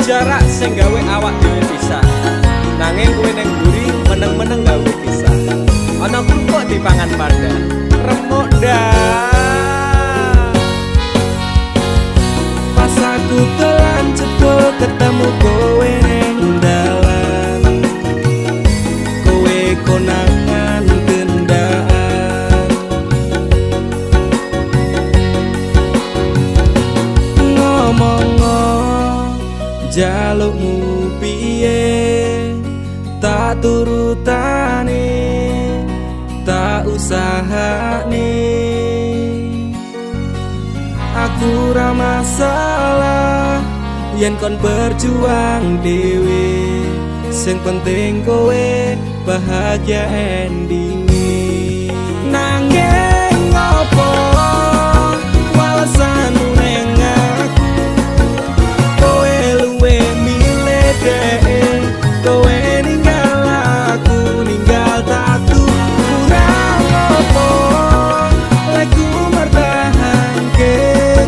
jarak sing gawe awak dhewe pisah. Nanging kowe ning mburi meneng-meneng gawe pisah. Ana krupuk dipangan pada remuk dah. Pas aku telan jebul ketemu kowe ning dalan, kowe konangan gendaan. Ngomong jalukmu piye tak turutane, tak usahane. Aku ra masalah yen kon berjuang dhewe, sing penting kowe bahagia endinge. Nanging ngopo walesanmu ning aku, kowe luwe milih dhek, kowe ninggal aku ninggal tatu. Kurang ngopo lek ku mertahanke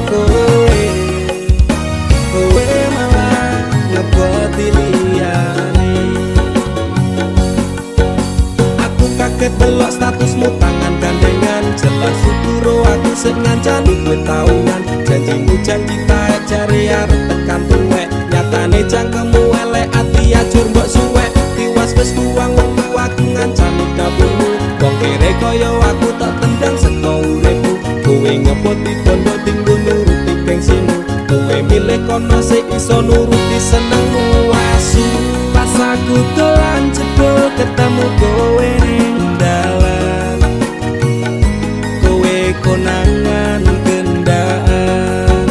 kowe, kowe malah ngeboti liyane. Aku kaget delok statusmu tangan gandengan, jelas syukur aku sing ngancani kowe tahunan. Janjimu janji taek jare arep tekan tuwek, nyatane cangkemmu elek ati ajur mbok suwek. Tiwas wis buang wektu aku ngancani dapurmu, wong kere kaya aku tak tendang saka uripmu. Kowe ngepoti bondo tinggo nuruti gengsimu, kowe milih kono sing iso nuruti senengmu asu. Pas aku dolan jebul ketemu kowe ning dalan, kowe konangan gendaan.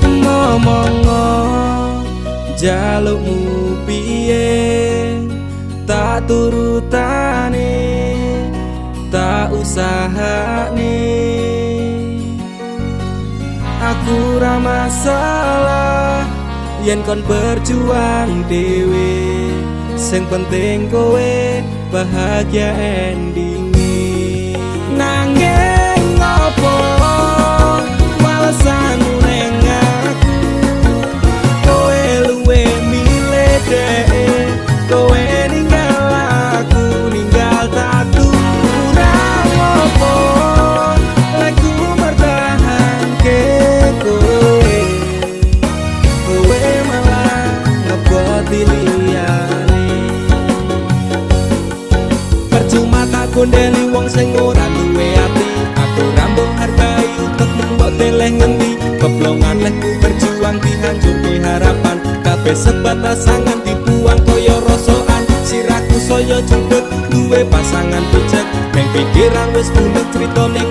Ngomong jalukmu piye tak turutane, tak usahane. Aku ra masalah yen kon berjuang dhewe, sing penting kowe bahagia endinge. Nanging ngopo walesanmu ning aku, kowe luwe milih dhek, kowe ninggal aku ninggal tatu. Kurang ngopo lek ku mertahanke kowe, kowe malah ngeboti liyane. Percuma tak gondeli wong sing ora duwe ati, aku ra mbok hargai untukmu mbok deleh ngendi. Keblongan lek ku berjuang dihancurke harapan, kabeh sebatas angan dibuang kaya rosokan. Sirahku saya judut duwe pasangan pijak, neng pikiran wis bulet critane